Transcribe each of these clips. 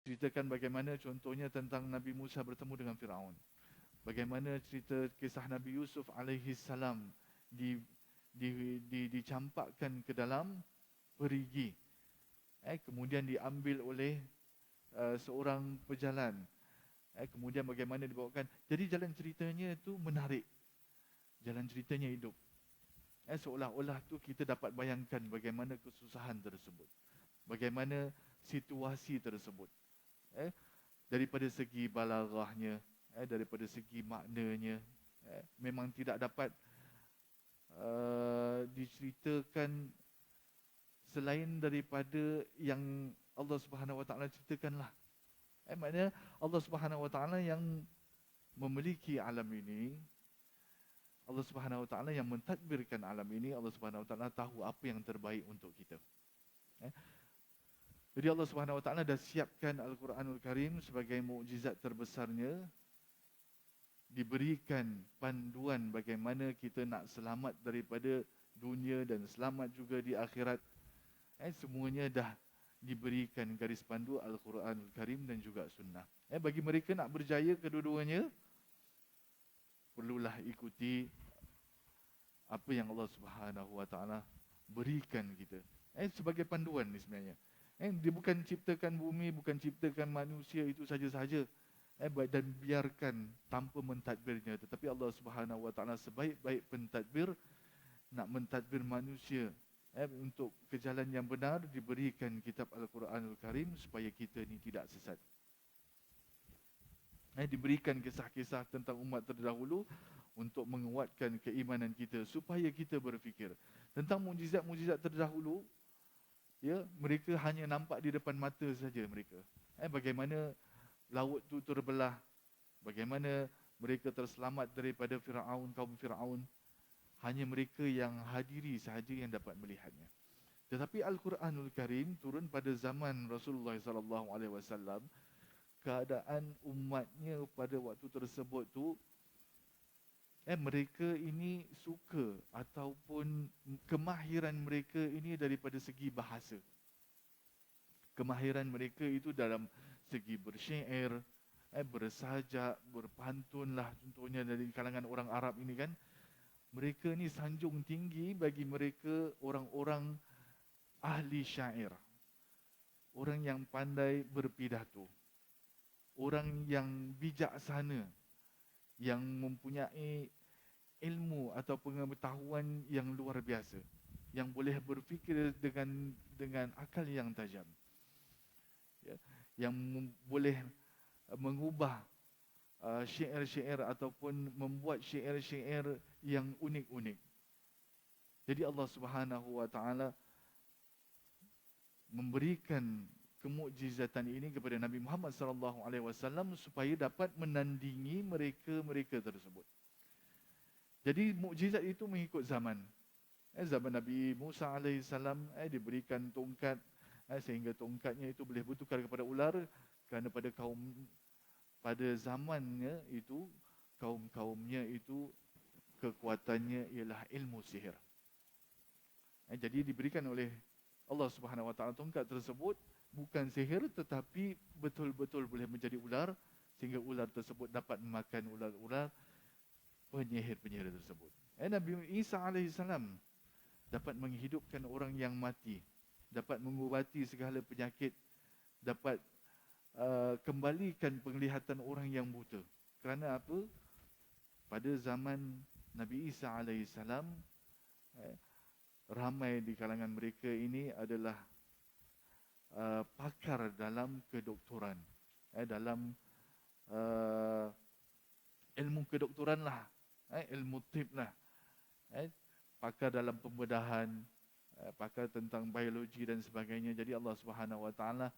ceritakan bagaimana contohnya tentang Nabi Musa bertemu dengan Firaun. Bagaimana cerita kisah Nabi Yusuf alaihi salam di, dicampakkan ke dalam perigi. Kemudian diambil oleh seorang pejalan. Kemudian bagaimana dibawakan. Jadi jalan ceritanya itu menarik. Jalan ceritanya hidup. Seolah-olah tu kita dapat bayangkan bagaimana kesusahan tersebut. Bagaimana situasi tersebut. Daripada segi balaghahnya, daripada segi maknanya, memang tidak dapat diceritakan selain daripada yang Allah Subhanahu Wa Taala ceritakanlah. Maknanya Allah Subhanahu Wa Taala yang memiliki alam ini, Allah Subhanahu Wa Taala yang mentadbirkan alam ini, Allah Subhanahu Wa Taala tahu apa yang terbaik untuk kita. Jadi Allah Subhanahu Wa Taala dah siapkan Al-Quranul Karim sebagai mukjizat terbesarnya, diberikan panduan bagaimana kita nak selamat daripada dunia dan selamat juga di akhirat. Semuanya dah diberikan garis pandu Al-Quranul Karim dan juga sunnah. Bagi mereka nak berjaya kedua-duanya, perlulah ikuti apa yang Allah Subhanahu Wa Taala berikan kita. Sebagai panduan ni sebenarnya. Dia bukan ciptakan bumi, bukan ciptakan manusia itu saja-saja. Dan biarkan tanpa mentadbirnya. Tetapi Allah Subhanahu Wa Taala sebaik-baik pentadbir, nak mentadbir manusia untuk ke jalan yang benar, diberikan kitab Al-Quranul Karim supaya kita ni tidak sesat. Diberikan kisah-kisah tentang umat terdahulu untuk menguatkan keimanan kita, supaya kita berfikir tentang mukjizat-mukjizat terdahulu. Ya, mereka hanya nampak di depan mata saja mereka. Bagaimana laut tu terbelah, bagaimana mereka terselamat daripada Firaun, kaum Firaun. Hanya mereka yang hadiri sahaja yang dapat melihatnya. Tetapi Al-Quranul Karim turun pada zaman Rasulullah sallallahu alaihi wasallam. Keadaan umatnya pada waktu tersebut tu, mereka ini suka ataupun kemahiran mereka ini daripada segi bahasa. Kemahiran mereka itu dalam segi bersyair, bersajak, berpantun lah contohnya dari kalangan orang Arab ini kan. Mereka ni sanjung tinggi bagi mereka orang-orang ahli syair. Orang yang pandai berpidato. Orang yang bijaksana, yang mempunyai ilmu atau pengetahuan yang luar biasa, yang boleh berfikir dengan akal yang tajam, ya, yang boleh mengubah syair-syair ataupun membuat syair-syair yang unik-unik. Jadi Allah Subhanahu Wa Taala memberikan kemukjizatan ini kepada Nabi Muhammad sallallahu alaihi wasallam supaya dapat menandingi mereka tersebut. Jadi mukjizat itu mengikut zaman. Zaman Nabi Musa alaihi salam diberikan tongkat, sehingga tongkatnya itu boleh bertukar kepada ular, kerana pada zamannya itu kaumnya itu kekuatannya ialah ilmu sihir. Jadi diberikan oleh Allah Subhanahu Wa Taala tongkat tersebut bukan sihir, tetapi betul-betul boleh menjadi ular, sehingga ular tersebut dapat memakan ular-ular penyihir-penyihir tersebut. Nabi Isa AS dapat menghidupkan orang yang mati, dapat mengubati segala penyakit, dapat kembalikan penglihatan orang yang buta. Kerana apa? Pada zaman Nabi Isa AS, ramai di kalangan mereka ini adalah pakar dalam kedoktoran, dalam ilmu kedoktoran lah, ilmu tib lah, pakar dalam pembedahan, pakar tentang biologi dan sebagainya. Jadi Allah Subhanahu Wa Taala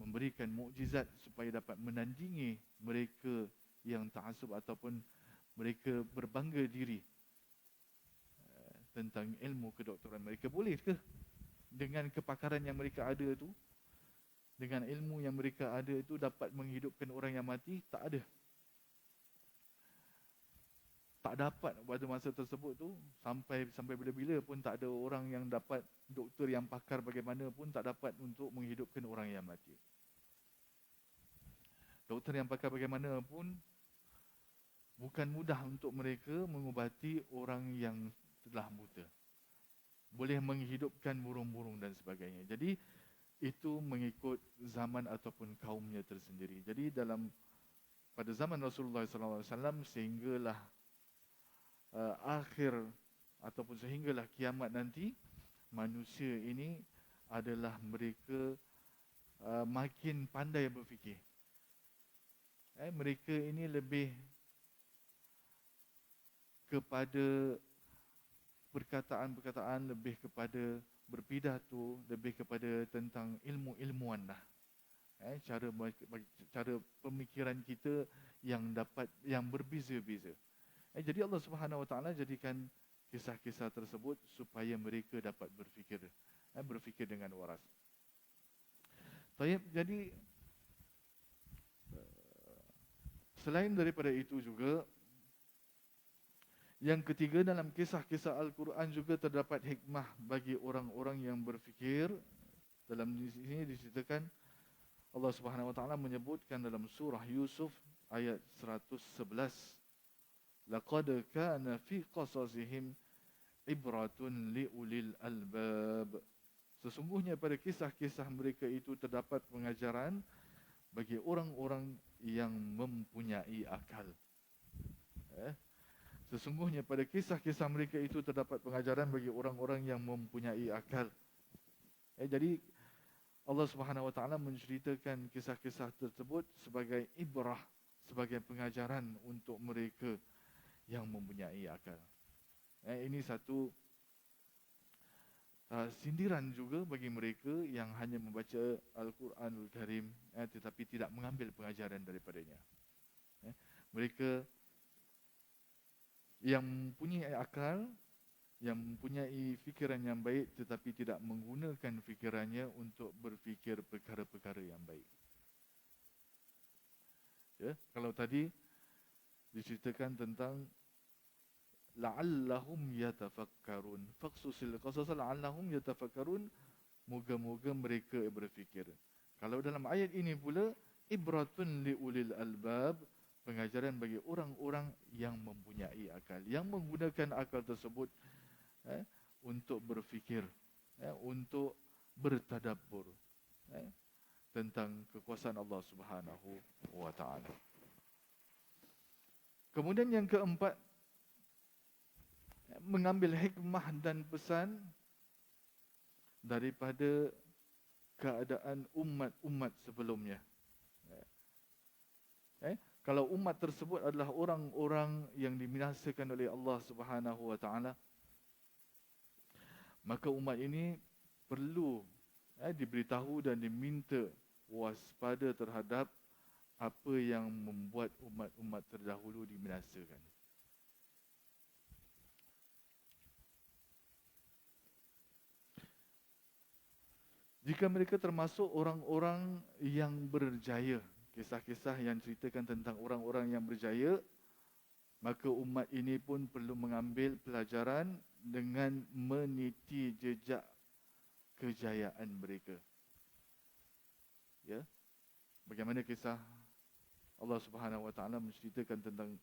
memberikan mukjizat supaya dapat menandingi mereka yang ta'assub ataupun mereka berbangga diri tentang ilmu kedoktoran. Mereka boleh ke dengan kepakaran yang mereka ada tu, dengan ilmu yang mereka ada itu, dapat menghidupkan orang yang mati? Tak ada. Tak dapat pada masa tersebut tu, sampai bila-bila pun tak ada orang yang dapat, doktor yang pakar bagaimana pun tak dapat untuk menghidupkan orang yang mati. Doktor yang pakai bagaimanapun bukan mudah untuk mereka mengubati orang yang telah buta. Boleh menghidupkan burung-burung dan sebagainya. Jadi itu mengikut zaman ataupun kaumnya tersendiri. Jadi pada zaman Rasulullah SAW sehinggalah akhir ataupun sehinggalah kiamat nanti, manusia ini adalah mereka makin pandai berfikir. Mereka ini lebih kepada perkataan-perkataan, lebih kepada berpidato, lebih kepada tentang ilmu-ilmuan lah. Cara pemikiran kita yang berbeza-beza. Jadi Allah Subhanahu Wa Taala jadikan kisah-kisah tersebut supaya mereka dapat berfikir dengan waras. Jadi selain daripada itu juga, yang ketiga, dalam kisah-kisah Al-Quran juga terdapat hikmah bagi orang-orang yang berfikir. Dalam sini diceritakan Allah Subhanahu Wa Taala menyebutkan dalam surah Yusuf ayat 111, laqad kana fi qasasihim ibratun liulil albab. Sesungguhnya pada kisah-kisah mereka itu terdapat pengajaran bagi orang-orang yang mempunyai akal. Sesungguhnya pada kisah-kisah mereka itu terdapat pengajaran bagi orang-orang yang mempunyai akal. Jadi Allah Subhanahu Wa Taala menceritakan kisah-kisah tersebut sebagai ibrah, sebagai pengajaran untuk mereka yang mempunyai akal. Ini satu sindiran juga bagi mereka yang hanya membaca Al-Quranul Karim tetapi tidak mengambil pengajaran daripadanya. Mereka yang mempunyai akal, yang mempunyai fikiran yang baik tetapi tidak menggunakan fikirannya untuk berfikir perkara-perkara yang baik. Kalau tadi diceritakan tentang la'allahum yatafakkarun, faqsusil qasas la'allahum yatafakkarun, moga-moga mereka berfikir. Kalau dalam ayat ini pula, ibratun liulil albab, pengajaran bagi orang-orang yang mempunyai akal, yang menggunakan akal tersebut untuk berfikir, untuk bertadabbur tentang kekuasaan Allah Subhanahu Wa Taala. Kemudian yang keempat, mengambil hikmah dan pesan daripada keadaan umat-umat sebelumnya. Kalau umat tersebut adalah orang-orang yang dibinasakan oleh Allah Subhanahu Wa Taala, maka umat ini perlu diberitahu dan diminta waspada terhadap apa yang membuat umat-umat terdahulu dibinasakan. Jika mereka termasuk orang-orang yang berjaya, kisah-kisah yang ceritakan tentang orang-orang yang berjaya, maka umat ini pun perlu mengambil pelajaran dengan meniti jejak kejayaan mereka. Bagaimana kisah Allah Subhanahu Wa Taala menceritakan tentang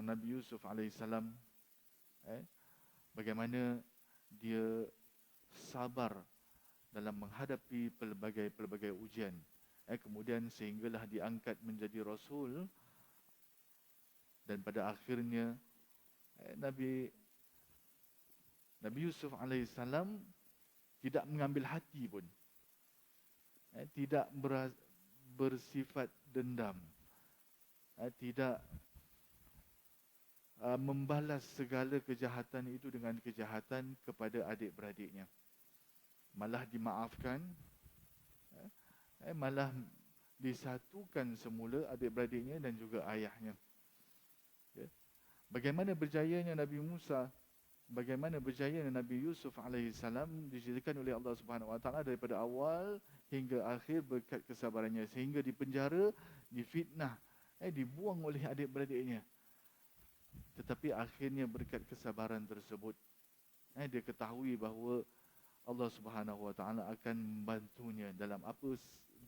Nabi Yusuf alaihissalam, bagaimana dia sabar dalam menghadapi pelbagai ujian, kemudian sehinggalah diangkat menjadi rasul, dan pada akhirnya Nabi Yusuf alaihissalam tidak mengambil hati pun, tidak bersifat dendam, tidak membalas segala kejahatan itu dengan kejahatan kepada adik-beradiknya. Malah dimaafkan, malah disatukan semula adik-beradiknya dan juga ayahnya. Bagaimana berjayanya Nabi Musa, bagaimana berjayanya Nabi Yusuf alaihissalam diceritakan oleh Allah Subhanahu Wa Taala daripada awal hingga akhir berkat kesabarannya, sehingga dipenjara, difitnah, dibuang oleh adik-beradiknya. Tetapi akhirnya berkat kesabaran tersebut, dia ketahui bahawa Allah Subhanahu Wa Taala akan membantunya dalam apa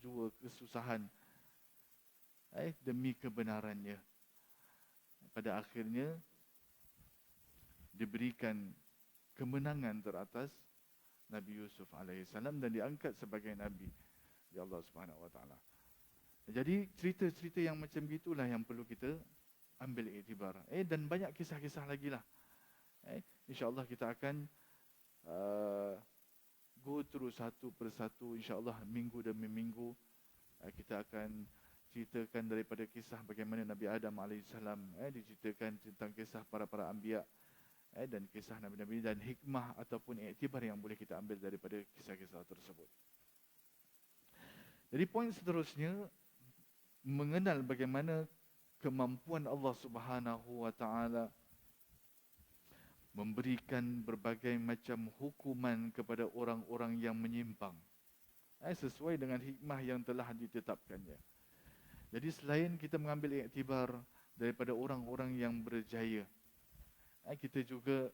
jua kesusahan demi kebenarannya. Pada akhirnya diberikan kemenangan teratas Nabi Yusuf alaihissalam dan diangkat sebagai Nabi di Allah Subhanahu Wa Taala. Jadi cerita-cerita yang macam gitulah yang perlu kita ambil iktibar. Dan banyak kisah-kisah lagi lah. InsyaAllah kita akan go through satu persatu. InsyaAllah minggu demi minggu kita akan ceritakan daripada kisah bagaimana Nabi Adam alaihissalam diceritakan tentang kisah para anbiya dan kisah Nabi-Nabi dan hikmah ataupun iktibar yang boleh kita ambil daripada kisah-kisah tersebut. Jadi poin seterusnya, mengenal bagaimana kemampuan Allah Subhanahu Wa Taala memberikan berbagai macam hukuman kepada orang-orang yang menyimpang, sesuai dengan hikmah yang telah ditetapkannya. Jadi selain kita mengambil iktibar daripada orang-orang yang berjaya, kita juga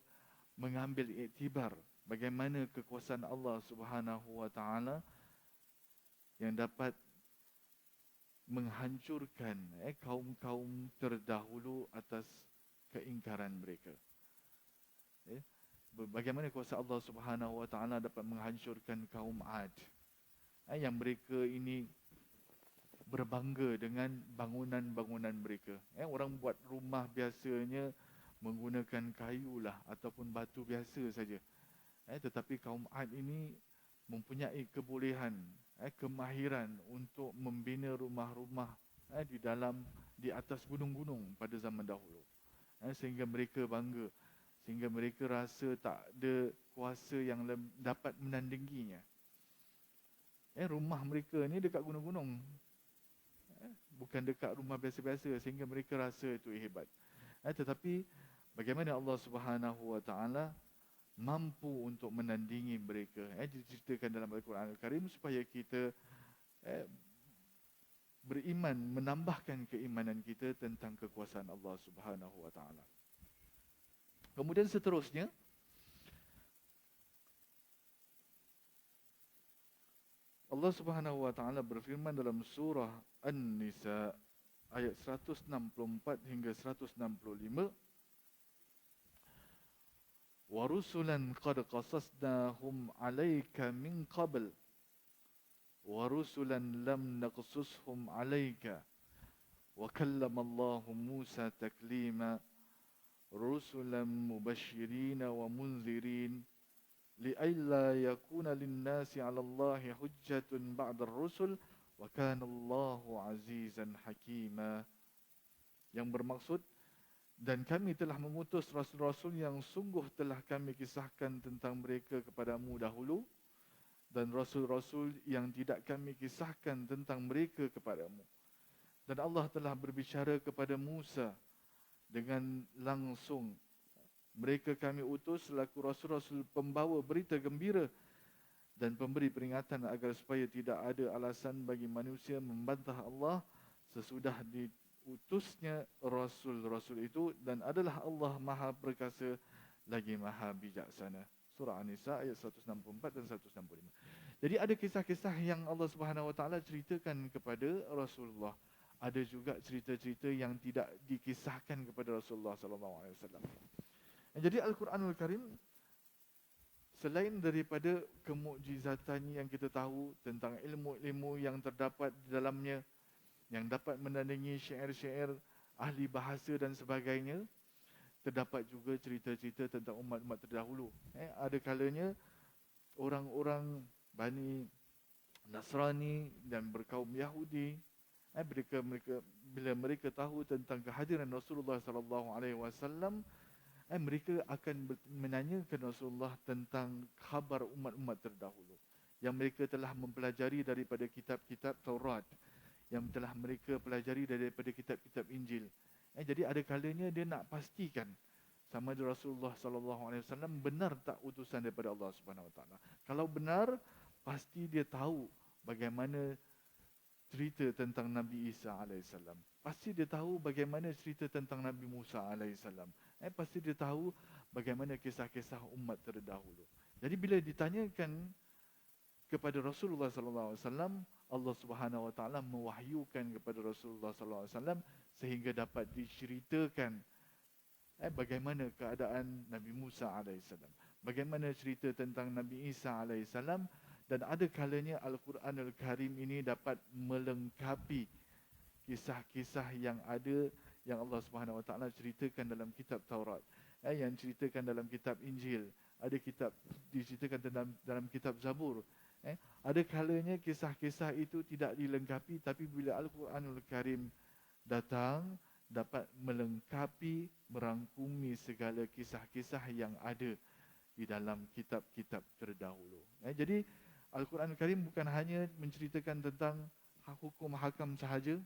mengambil iktibar bagaimana kekuasaan Allah Subhanahu Wa Taala yang dapat menghancurkan kaum-kaum terdahulu atas keingkaran mereka. Bagaimana kuasa Allah Subhanahu Wa Taala dapat menghancurkan kaum Ad, yang mereka ini berbangga dengan bangunan-bangunan mereka. Orang buat rumah biasanya menggunakan kayu lah ataupun batu biasa saja. Tetapi kaum Ad ini mempunyai kebolehan, kemahiran untuk membina rumah-rumah di atas gunung-gunung pada zaman dahulu. Sehingga mereka bangga, sehingga mereka rasa tak ada kuasa yang dapat menandinginya. Rumah mereka ni dekat gunung-gunung, bukan dekat rumah biasa-biasa, sehingga mereka rasa itu hebat. Tetapi bagaimana Allah Subhanahu Wa Taala mampu untuk menandingi mereka, diceritakan dalam Al-Quran Al-Karim supaya kita beriman, menambahkan keimanan kita tentang kekuasaan Allah Subhanahu Wa Taala. Kemudian seterusnya, Allah Subhanahu Wa Taala berfirman dalam surah An-Nisa ayat 164 hingga 165, wa rusulan qad qasasnahum 'alaika min qabl wa rusulan lam naqsushum 'alaika wa kallama Allahu Musa taklima rusulan mubasysyirin wa munzirin li'alla yakuna lin-nasi 'ala Allahi hujjatun ba'da ar-rusul wa kana Allahu 'azizan hakima. Yang bermaksud, dan kami telah mengutus rasul-rasul yang sungguh telah kami kisahkan tentang mereka kepadamu dahulu, dan rasul-rasul yang tidak kami kisahkan tentang mereka kepadamu. Dan Allah telah berbicara kepada Musa dengan langsung. Mereka kami utus selaku rasul-rasul pembawa berita gembira dan pemberi peringatan agar supaya tidak ada alasan bagi manusia membantah Allah sesudah diutusnya rasul-rasul itu, dan adalah Allah Maha Perkasa lagi Maha Bijaksana. Surah An-Nisa ayat 164 dan 165. Jadi ada kisah-kisah yang Allah Subhanahu Wa Taala ceritakan kepada Rasulullah. Ada juga cerita-cerita yang tidak dikisahkan kepada Rasulullah sallallahu alaihi wasallam. Jadi Al-Quranul Karim, selain daripada kemukjizatan yang kita tahu tentang ilmu-ilmu yang terdapat di dalamnya, yang dapat menandingi syair-syair ahli bahasa dan sebagainya, terdapat juga cerita-cerita tentang umat-umat terdahulu. Ada kalanya orang-orang Bani Nasrani dan berkaum Yahudi, bila mereka tahu tentang kehadiran Rasulullah sallallahu alaihi wasallam, mereka akan menanyakan Rasulullah tentang khabar umat-umat terdahulu yang mereka telah mempelajari daripada kitab-kitab Taurat, yang telah mereka pelajari daripada kitab-kitab Injil. Jadi ada kalanya dia nak pastikan sama ada Rasulullah sallallahu alaihi wasallam benar tak utusan daripada Allah Subhanahu Wa Taala. Kalau benar, pasti dia tahu bagaimana cerita tentang Nabi Isa alaihissalam. Pasti dia tahu bagaimana cerita tentang Nabi Musa alaihissalam. Pasti dia tahu bagaimana kisah-kisah umat terdahulu. Jadi bila ditanyakan kepada Rasulullah sallallahu alaihi wasallam, Allah Subhanahu Wa Taala mewahyukan kepada Rasulullah Sallallahu Alaihi Wasallam sehingga dapat diceritakan bagaimana keadaan Nabi Musa alaihissalam, bagaimana cerita tentang Nabi Isa alaihissalam, dan ada kalanya Al-Quranul Karim ini dapat melengkapi kisah-kisah yang ada yang Allah Subhanahu Wa Taala ceritakan dalam kitab Taurat, yang ceritakan dalam kitab Injil, ada kitab diceritakan dalam kitab Zabur. Ada kalanya kisah-kisah itu tidak dilengkapi, tapi bila Al-Quranul Karim datang dapat melengkapi, merangkumi segala kisah-kisah yang ada di dalam kitab-kitab terdahulu. Jadi Al-Quran Al-Karim bukan hanya menceritakan tentang hukum hakam sahaja,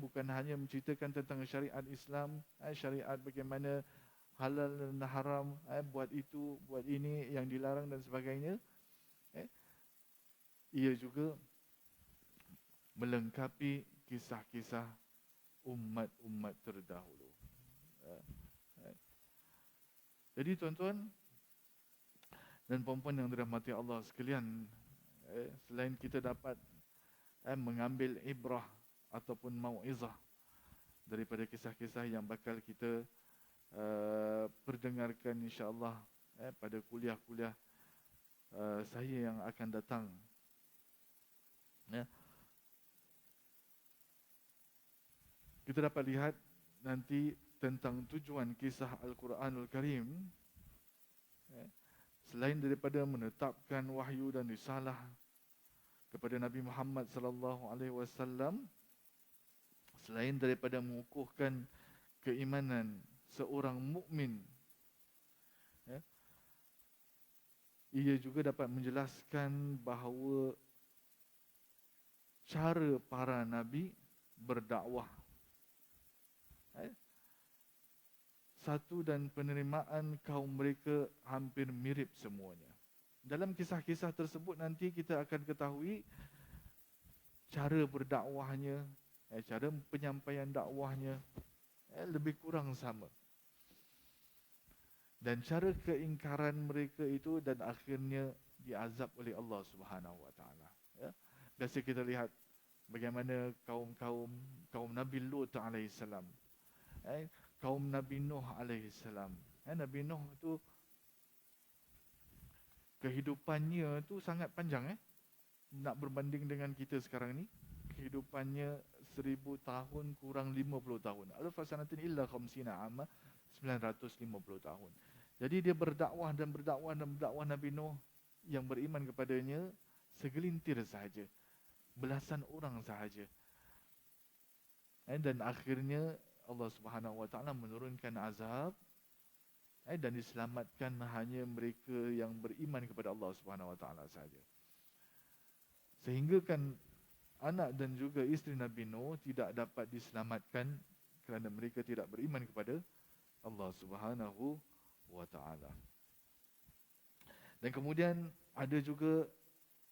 bukan hanya menceritakan tentang syariat Islam, syariat bagaimana halal dan haram, buat itu, buat ini yang dilarang dan sebagainya. Ia juga melengkapi kisah-kisah umat-umat terdahulu. Jadi tuan-tuan dan puan-puan yang dirahmati Allah sekalian, selain kita dapat mengambil ibrah ataupun mau'izah daripada kisah-kisah yang bakal kita perdengarkan insya-Allah pada kuliah-kuliah saya yang akan datang. Kita dapat lihat nanti tentang tujuan kisah Al-Quranul Karim. Selain daripada menetapkan wahyu dan risalah kepada Nabi Muhammad sallallahu alaihi wasallam, selain daripada mengukuhkan keimanan seorang mukmin, ia juga dapat menjelaskan bahawa cara para nabi berdakwah, satu dan penerimaan kaum mereka hampir mirip semuanya. Dalam kisah-kisah tersebut nanti kita akan ketahui cara berdakwahnya, cara penyampaian dakwahnya lebih kurang sama. Dan cara keingkaran mereka itu dan akhirnya diazab oleh Allah Subhanahu Wa Taala. Biasa kita lihat bagaimana kaum Nabi Lut alaihissalam, kaum Nabi Nuh alaihissalam. Nabi Nuh tu kehidupannya tu sangat panjang, nak berbanding dengan kita sekarang ni. Kehidupannya 1000 tahun kurang 50 tahun. Alfa sanatin illa khamsina amma, 950 tahun. Jadi dia berdakwah Nabi Nuh yang beriman kepadanya segelintir sahaja, belasan orang sahaja. Dan akhirnya Allah Subhanahu Wa Taala menurunkan azab, dan diselamatkan hanya mereka yang beriman kepada Allah Subhanahu Wa Taala sahaja. Sehingga kan anak dan juga isteri Nabi Nuh tidak dapat diselamatkan kerana mereka tidak beriman kepada Allah Subhanahu Wa Taala. Dan kemudian ada juga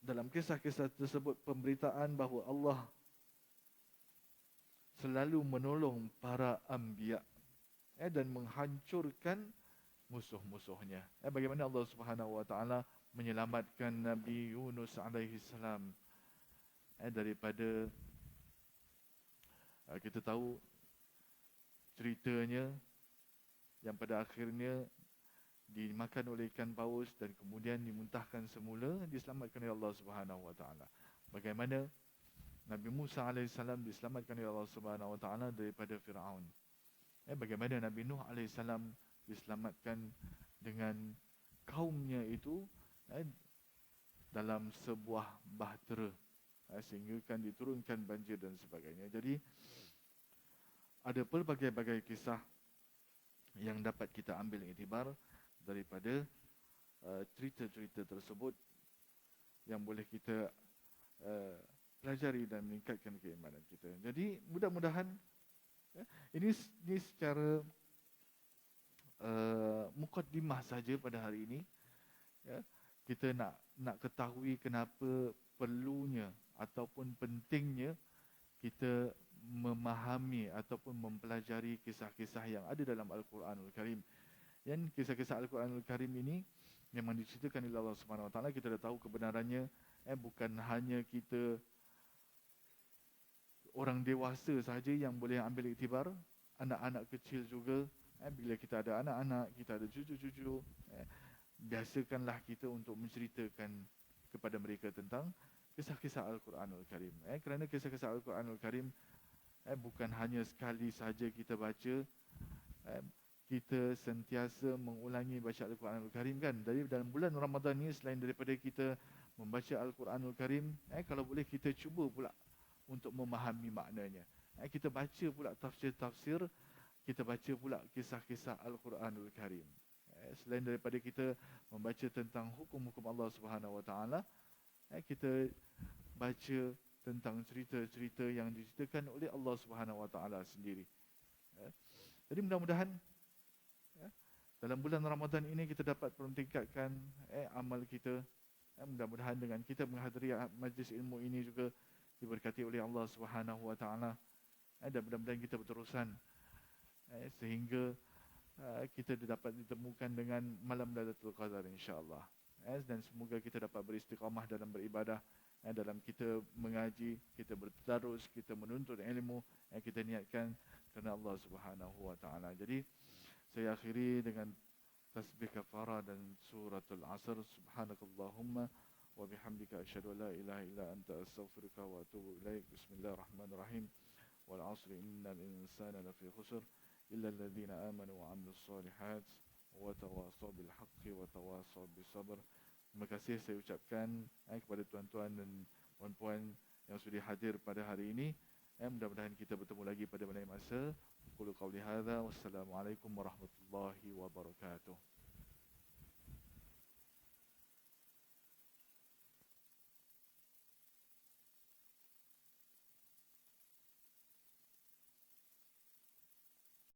dalam kisah-kisah tersebut pemberitaan bahawa Allah selalu menolong para anbiya dan menghancurkan musuh-musuhnya. Bagaimana Allah Subhanahu Wa Taala menyelamatkan Nabi Yunus alaihi salam daripada, kita tahu ceritanya yang pada akhirnya dimakan oleh ikan paus dan kemudian dimuntahkan semula, diselamatkan oleh Allah Subhanahu Wa Taala. Bagaimana Nabi Musa alaihissalam diselamatkan oleh Allah Subhanahu Wa Taala daripada Firaun. Bagaimana Nabi Nuh alaihissalam diselamatkan dengan kaumnya itu dalam sebuah bahtera, sehingga kan diturunkan banjir dan sebagainya. Jadi ada pelbagai-bagai kisah yang dapat kita ambil iktibar daripada cerita-cerita tersebut yang boleh kita pelajari dan meningkatkan keimanan kita. Jadi mudah-mudahan ini secara mukaddimah saja pada hari ini. Kita nak ketahui kenapa perlunya ataupun pentingnya kita memahami ataupun mempelajari kisah-kisah yang ada dalam Al-Quranul Karim. Dan kisah-kisah Al-Quranul Karim ini memang diceritakan oleh Allah Subhanahu Wa Taala. Kita dah tahu kebenarannya, bukan hanya kita orang dewasa sahaja yang boleh ambil iktibar, anak-anak kecil juga. Bila kita ada anak-anak, kita ada cucu-cucu, biasakanlah kita untuk menceritakan kepada mereka tentang kisah-kisah Al-Quranul Karim. Kerana kisah-kisah Al-Quranul Karim bukan hanya sekali sahaja kita baca, kita sentiasa mengulangi baca Al-Quranul Karim kan. Dari dalam bulan Ramadan ni, selain daripada kita membaca Al-Quranul Karim, kalau boleh kita cuba pula untuk memahami maknanya. Kita baca pula tafsir-tafsir, kita baca pula kisah-kisah Al-Quranul Karim. Selain daripada kita membaca tentang hukum-hukum Allah Subhanahu Wa Taala, kita baca tentang cerita-cerita yang diceritakan oleh Allah Subhanahu Wa Taala sendiri. Jadi mudah-mudahan dalam bulan Ramadan ini kita dapat meningkatkan amal kita. Mudah-mudahan dengan kita menghadiri majlis ilmu ini juga diberkati oleh Allah Subhanahu Wa Taala, dan mudah-mudahan kita berterusan sehingga kita dapat ditemukan dengan malam Lailatul Qadar insya-Allah. Dan semoga kita dapat beristiqamah dalam beribadah, dalam kita mengaji, kita bertadarus, kita menuntut ilmu, kita niatkan kerana Allah Subhanahu Wa Taala. Jadi saya akhiri dengan tasbih kafarah dan suratul Asr. Subhanakallahumma wa bihamdika asyhadu an la ilaha illa anta astaghfiruka wa atubu ilaik. Bismillahirrahmanirrahim. Wal 'asri innal insana lafi khusr illa alladhina amanu wa 'amilus solihat wa tawasaw bil haqqi wa tawasaw bis sabr. Terima kasih saya ucapkan kepada tuan-tuan dan puan-puan yang sudah hadir pada hari ini. Mudah-mudahan kita bertemu lagi pada lain masa. Qul qawli hadza wassalamu alaikum warahmatullahi wabarakatuh.